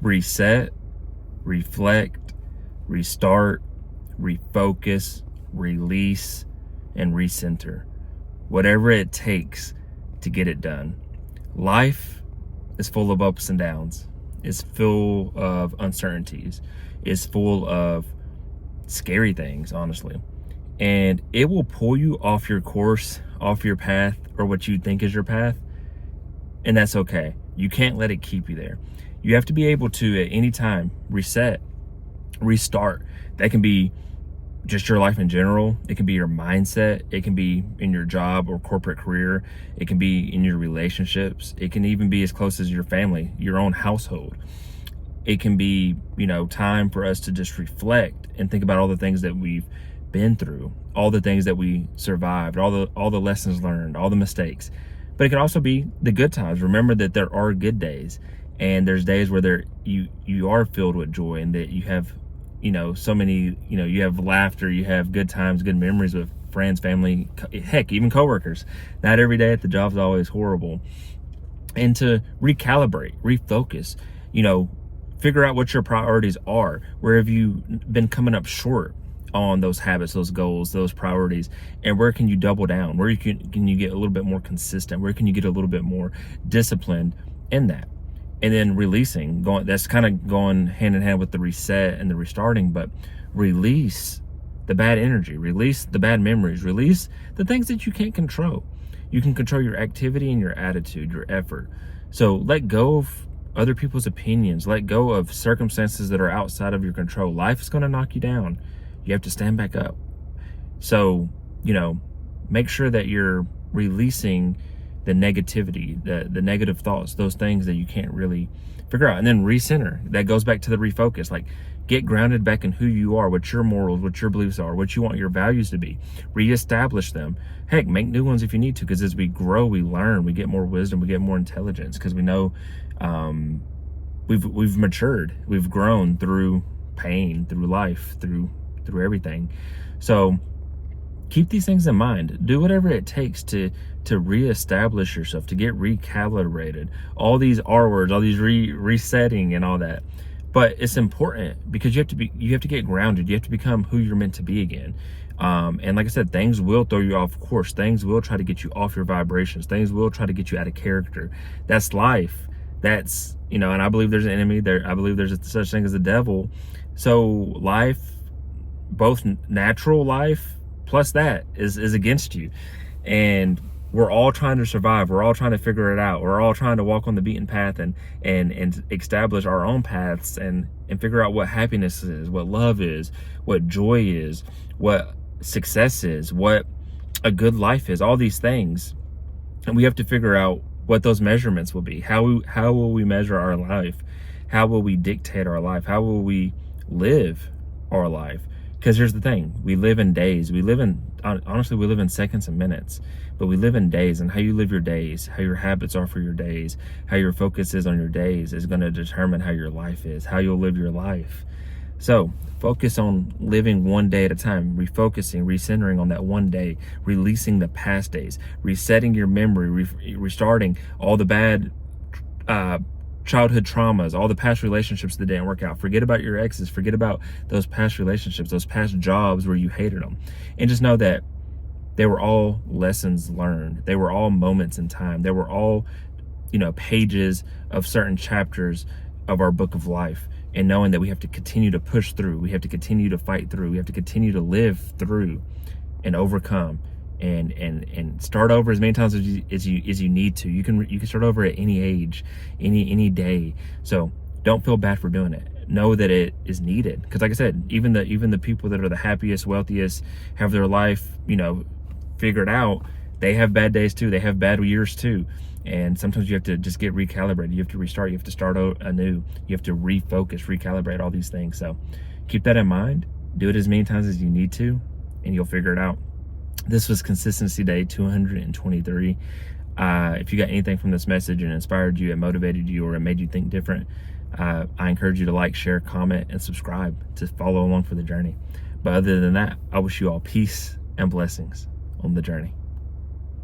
reset, reflect, restart, refocus, release, and recenter. Whatever it takes to get it done. Life is full of ups and downs. It's full of uncertainties. It's full of scary things, honestly. And it will pull you off your course, off your path, or what you think is your path. And that's okay. You can't let it keep you there. You have to be able to, at any time, reset, restart. That can be just your life in general. It can be your mindset. It can be in your job or corporate career. It can be in your relationships. It can even be as close as your family, your own household. It can be, time for us to just reflect and think about all the things that we've been through, all the things that we survived, all the lessons learned, all the mistakes. But it can also be the good times. Remember that there are good days, and there's days where you are filled with joy, and that you have, so many, you have laughter, you have good times, good memories with friends, family, heck, even coworkers. Not every day at the job is always horrible. And to recalibrate, refocus, figure out what your priorities are. Where have you been coming up short on those habits, those goals, those priorities, and where can you double down? Where can you get a little bit more consistent? Where can you get a little bit more disciplined in that? And then releasing, that's kind of going hand in hand with the reset and the restarting, but release the bad energy, release the bad memories, release the things that you can't control. You can control your activity and your attitude, your effort. So let go of other people's opinions, let go of circumstances that are outside of your control. Life is going to knock you down. You have to stand back up. So, make sure that you're releasing the negativity, the negative thoughts, those things that you can't really figure out. And then recenter. That goes back to the refocus. Like, get grounded back in who you are, what your morals, what your beliefs are, what you want your values to be. Reestablish them. Heck, make new ones if you need to, because as we grow, we learn, we get more wisdom, we get more intelligence, because we know we've matured, we've grown through pain, through life, through everything. So keep these things in mind. Do whatever it takes to reestablish yourself, to get recalibrated. All these R words, all these resetting and all that. But it's important because you have to get grounded. You have to become who you're meant to be again. And like I said, things will throw you off course. Things will try to get you off your vibrations. Things will try to get you out of character. That's life. That's, and I believe there's an enemy there. I believe there's such thing as the devil. So life, both natural life plus that is against you. And we're all trying to survive. We're all trying to figure it out. We're all trying to walk on the beaten path and establish our own paths and figure out what happiness is, what love is, what joy is, what success is, what a good life is, all these things. And we have to figure out what those measurements will be. How will we measure our life? How will we dictate our life? How will we live our life? Because here's the thing, we live in days. Honestly, we live in seconds and minutes, but we live in days, and how you live your days, how your habits are for your days, how your focus is on your days is going to determine how your life is, how you'll live your life. So focus on living one day at a time, refocusing, recentering on that one day, releasing the past days, resetting your memory, restarting all the bad childhood traumas, all the past relationships that didn't work out. Forget about your exes. Forget about those past relationships, those past jobs where you hated them. And just know that they were all lessons learned. They were all moments in time. They were all, pages of certain chapters of our book of life. And knowing that we have to continue to push through. We have to continue to fight through. We have to continue to live through and overcome. And start over as many times as you need to. You can start over at any age, any day. So don't feel bad for doing it. Know that it is needed, because like I said, even the people that are the happiest, wealthiest, have their life figured out, they have bad days too. They have bad years too. And sometimes you have to just get recalibrated. You have to restart. You have to start anew. You have to refocus, recalibrate, all these things. So keep that in mind. Do it as many times as you need to, and you'll figure it out. This was Consistency Day 223. If you got anything from this message and inspired you, it motivated you, or it made you think different, I encourage you to like, share, comment, and subscribe to follow along for the journey. But other than that, I wish you all peace and blessings on the journey.